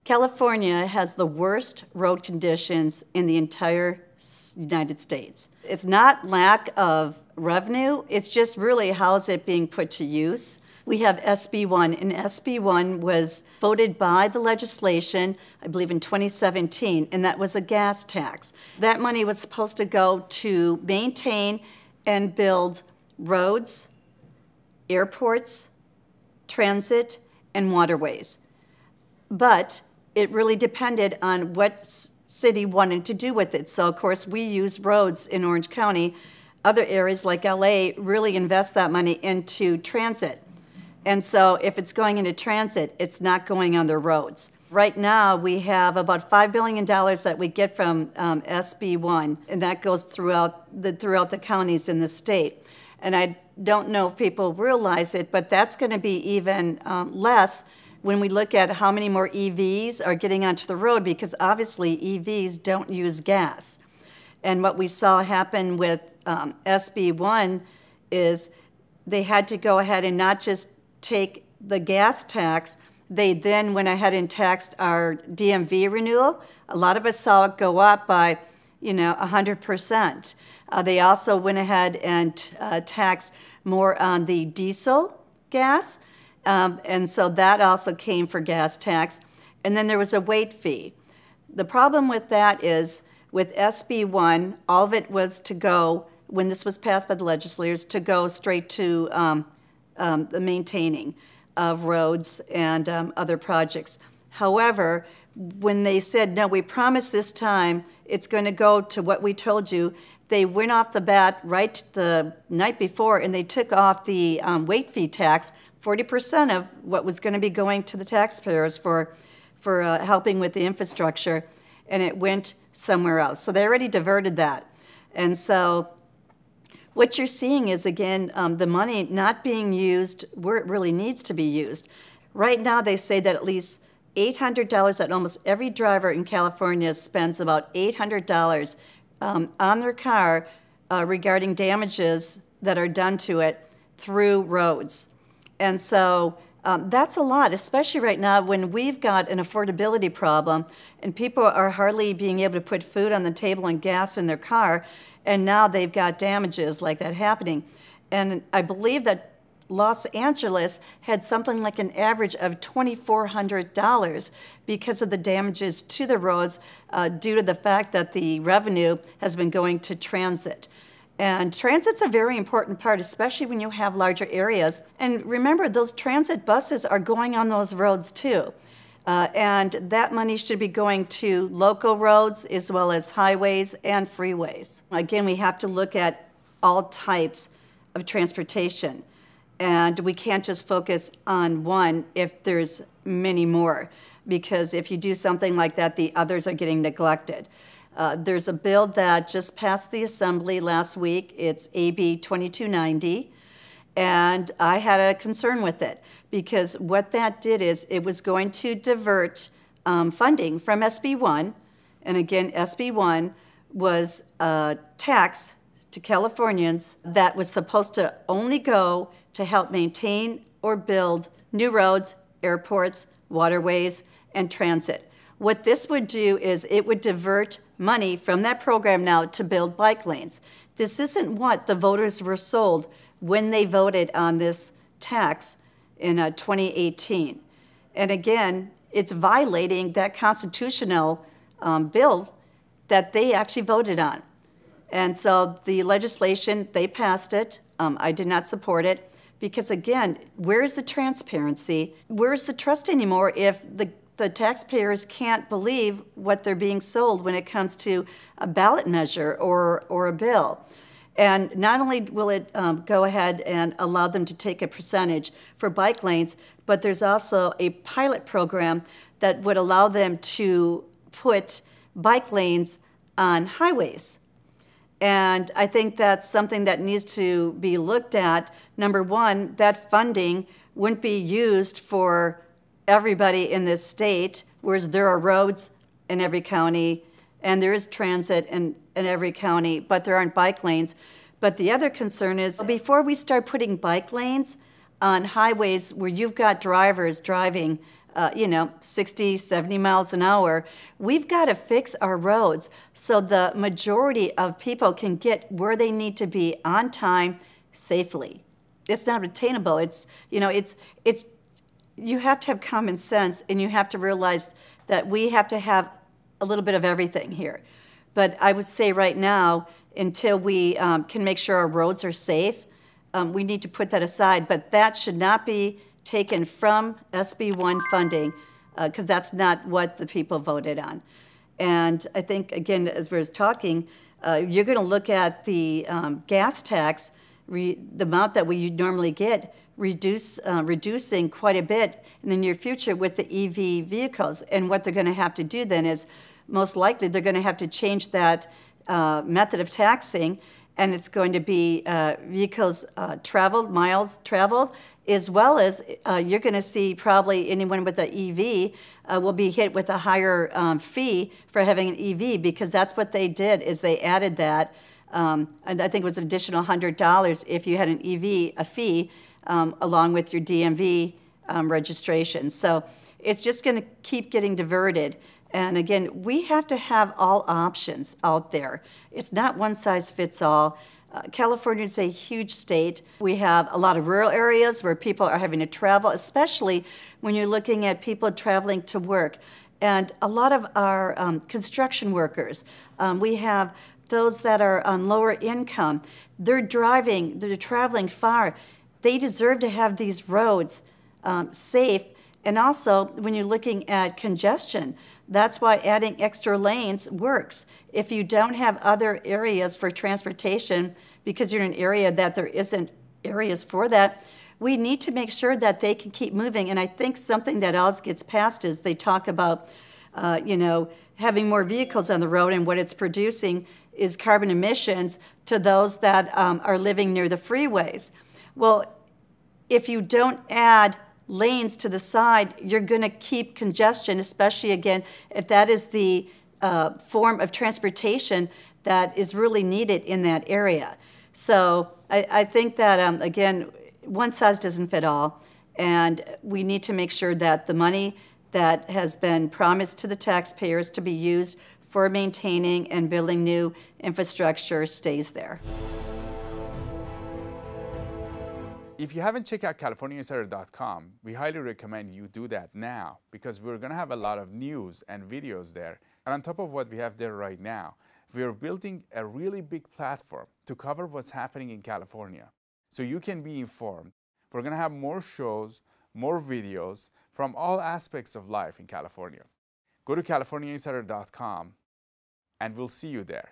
California has the worst road conditions in the entire United States. It's not lack of revenue, it's just really how is it being put to use. We have SB1, and SB1 was voted by the legislation, I believe in 2017, and that was a gas tax. That money was supposed to go to maintain and build roads, airports, transit, and waterways. But it really depended on what city wanted to do with it. So, of course, we use roads in Orange County. Other areas like LA really invest that money into transit. And so if it's going into transit, it's not going on the roads. Right now, we have about $5 billion that we get from SB1, and that goes throughout the counties in the state. And I don't know if people realize it, but that's going to be even less when we look at how many more EVs are getting onto the road, because obviously EVs don't use gas. And what we saw happen with SB1 is they had to go ahead and not just take the gas tax, they then went ahead and taxed our DMV renewal. A lot of us saw it go up by, 100%. They also went ahead and taxed more on the diesel gas, and so that also came for gas tax. And then there was a weight fee. The problem with that is, with SB1, all of it was to go, when this was passed by the legislators, to go straight to the maintaining of roads and other projects. However, when they said, no, we promise this time it's going to go to what we told you, they went off the bat right the night before and they took off the weight fee tax, 40% of what was going to be going to the taxpayers for helping with the infrastructure, and it went somewhere else. So they already diverted that. And so what you're seeing is, again, the money not being used where it really needs to be used. Right now, they say that at least $800, that almost every driver in California spends about $800 on their car regarding damages that are done to it through roads. And so that's a lot, especially right now when we've got an affordability problem and people are hardly being able to put food on the table and gas in their car, and now they've got damages like that happening. And I believe that Los Angeles had something like an average of $2,400 because of the damages to the roads due to the fact that the revenue has been going to transit. And transit's a very important part, especially when you have larger areas. And remember, those transit buses are going on those roads too. And that money should be going to local roads as well as highways and freeways. Again, we have to look at all types of transportation. And we can't just focus on one if there's many more, because if you do something like that, the others are getting neglected. There's a bill that just passed the Assembly last week. It's AB 2290, and I had a concern with it because what that did is it was going to divert funding from SB1, and again, SB1 was a tax to Californians that was supposed to only go to help maintain or build new roads, airports, waterways, and transit. What this would do is it would divert money from that program now to build bike lanes. This isn't what the voters were sold when they voted on this tax in 2018. And again, it's violating that constitutional bill that they actually voted on. And so the legislation, they passed it. I did not support it because, again, where's the transparency? Where's the trust anymore if the taxpayers can't believe what they're being sold when it comes to a ballot measure or a bill? And not only will it go ahead and allow them to take a percentage for bike lanes, but there's also a pilot program that would allow them to put bike lanes on highways. And I think that's something that needs to be looked at. Number one, that funding wouldn't be used for everybody in this state, whereas there are roads in every county and there is transit in every county, but there aren't bike lanes. But the other concern is before we start putting bike lanes on highways where you've got drivers driving 60, 70 miles an hour. We've got to fix our roads so the majority of people can get where they need to be on time, safely. It's not attainable. You have to have common sense, and you have to realize that we have to have a little bit of everything here. But I would say right now, until we can make sure our roads are safe, we need to put that aside. But that should not be taken from SB1 funding, because that's not what the people voted on. And I think, again, as we were talking, you're going to look at the gas tax, the amount that we normally get, reducing quite a bit in the near future with the EV vehicles. And what they're going to have to do then is, most likely, they're going to have to change that method of taxing, and it's going to be vehicles traveled, miles traveled, as well as you're going to see probably anyone with an EV will be hit with a higher fee for having an EV, because that's what they did, is they added that, and I think it was an additional $100 if you had an EV, a fee, along with your DMV registration. So it's just going to keep getting diverted. And again, we have to have all options out there. It's not one size fits all. California is a huge state. We have a lot of rural areas where people are having to travel, especially when you're looking at people traveling to work. And a lot of our construction workers, we have those that are on lower income. They're traveling far. They deserve to have these roads safe. And also, when you're looking at congestion, that's why adding extra lanes works. If you don't have other areas for transportation, because you're in an area that there isn't areas for that, we need to make sure that they can keep moving. And I think something that else gets passed is they talk about, having more vehicles on the road, and what it's producing is carbon emissions to those that are living near the freeways. Well, if you don't add lanes to the side, you're going to keep congestion, especially, again, if that is the form of transportation that is really needed in that area. So I think that, again, one size doesn't fit all, and we need to make sure that the money that has been promised to the taxpayers to be used for maintaining and building new infrastructure stays there. If you haven't checked out CaliforniaInsider.com, we highly recommend you do that now, because we're going to have a lot of news and videos there. And on top of what we have there right now, we are building a really big platform to cover what's happening in California, so you can be informed. We're going to have more shows, more videos from all aspects of life in California. Go to CaliforniaInsider.com, and we'll see you there.